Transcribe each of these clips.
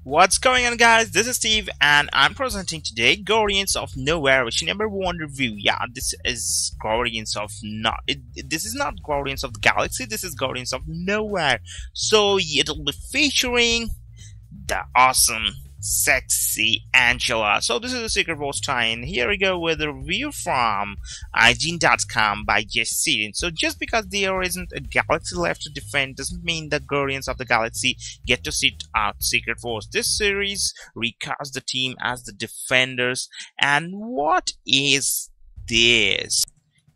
What's going on, guys? This is Steve and I'm presenting today Guardians of Nowhere, which number one review. Yeah, this is Guardians of this is not Guardians of the Galaxy, this is Guardians of Nowhere. So it'll be featuring the awesome, sexy Angela. So this is a Secret Wars tie-in. Here we go with a review from IGN.com by Schedeen. So just because there isn't a galaxy left to defend doesn't mean the Guardians of the Galaxy get to sit out Secret Wars. This series recasts the team as the Defenders. And what is this?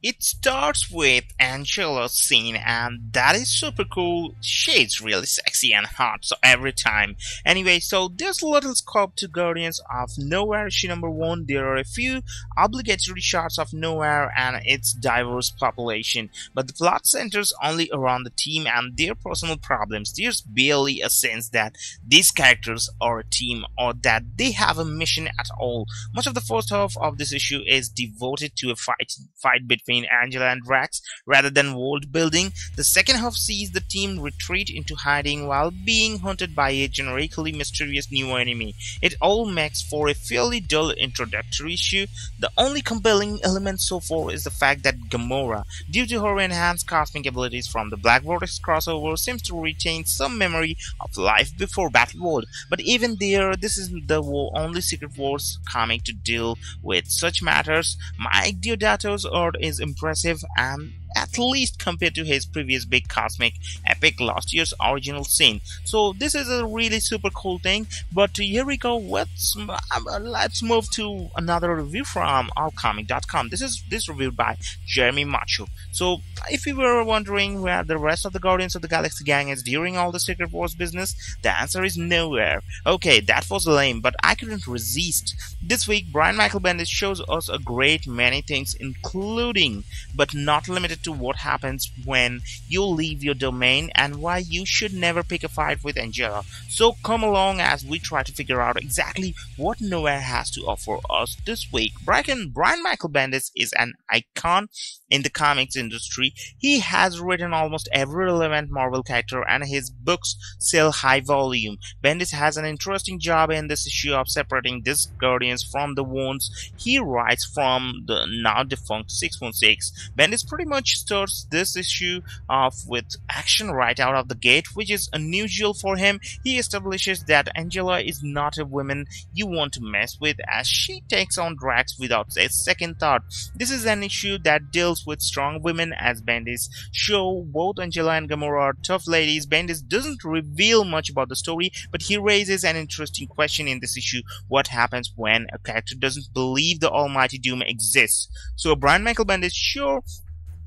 It starts with Angela's scene, and that is super cool. She's really sexy and hot, so every time. Anyway, so there's little scope to Guardians of Nowhere issue number 1. There are a few obligatory shots of Nowhere and its diverse population, but the plot centers only around the team and their personal problems. There's barely a sense that these characters are a team or that they have a mission at all. Much of the first half of this issue is devoted to a fight between Angela and Drax rather than world building. The second half sees the team retreat into hiding while being hunted by a generically mysterious new enemy. It all makes for a fairly dull introductory issue. The only compelling element so far is the fact that Gamora, due to her enhanced cosmic abilities from the Black Vortex crossover, seems to retain some memory of life before Battleworld. But even there, this is the only Secret Wars comic to deal with such matters. Mike Deodato's art is impressive, and at least compared to his previous big cosmic epic last year's original scene. So this is a really super cool thing. But here we go. Let's move to another review from allcomic.com. This review by Jeremy Matcho. So if you were wondering where the rest of the Guardians of the Galaxy gang is during all the Secret Wars business, the answer is nowhere. Okay, that was lame, but I couldn't resist. This week, Brian Michael Bendis shows us a great many things, including but not limited to what happens when you leave your domain and why you should never pick a fight with Angela. So come along as we try to figure out exactly what Knowhere has to offer us this week. Brian Michael Bendis is an icon in the comics industry. He has written almost every relevant Marvel character and his books sell high volume. Bendis has an interesting job in this issue of separating these Guardians from the ones he writes from the now defunct 616. Bendis pretty much starts this issue off with action right out of the gate, which is unusual for him. He establishes that Angela is not a woman you want to mess with, as she takes on Drax without a second thought. This is an issue that deals with strong women, as Bendis show both Angela and Gamora are tough ladies. Bendis doesn't reveal much about the story, but he raises an interesting question in this issue: what happens when a character doesn't believe the Almighty Doom exists? So Brian Michael Bendis sure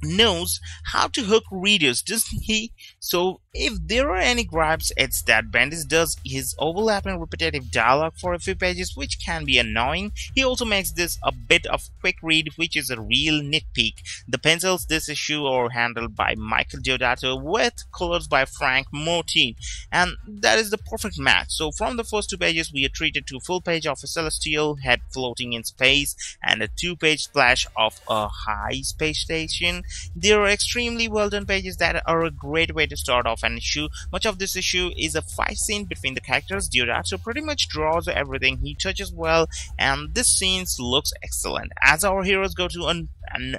knows how to hook readers, doesn't he? So if there are any gripes, it's that Bendis does his overlapping repetitive dialogue for a few pages, which can be annoying. He also makes this a bit of quick read, which is a real nitpick. The pencils this issue are handled by Michael Deodato with colors by Frank Martin, and that is the perfect match. So from the first 2 pages we are treated to a full page of a celestial head floating in space and a 2-page splash of a high space station. There are extremely well done pages that are a great way to start off an issue. Much of this issue is a fight scene between the characters. Deodato pretty much draws everything he touches well, and this scene looks excellent. As our heroes go to an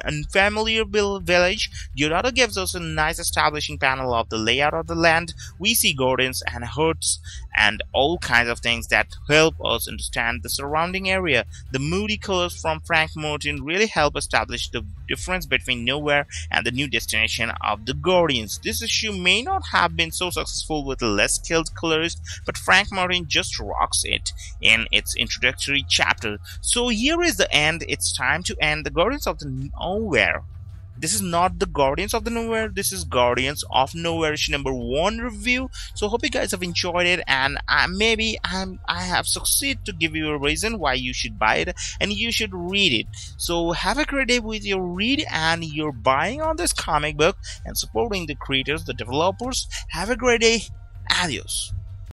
unfamiliar village, Deodato gives us a nice establishing panel of the layout of the land. We see gardens and huts and all kinds of things that help us understand the surrounding area. The moody colors from Frank Martin really help establish the difference between Knowhere and the new destination of the Guardians. This issue may not have been so successful with a less skilled colorist, but Frank Martin just rocks it in its introductory chapter. So here is the end. It's time to end the Guardians of the Nowhere. This is not the Guardians of the Nowhere, this is Guardians of Nowhere issue number 1 review. So hope you guys have enjoyed it, and I have succeeded to give you a reason why you should buy it and you should read it. So have a great day with your read and your buying on this comic book and supporting the creators, the developers. Have a great day. Adios.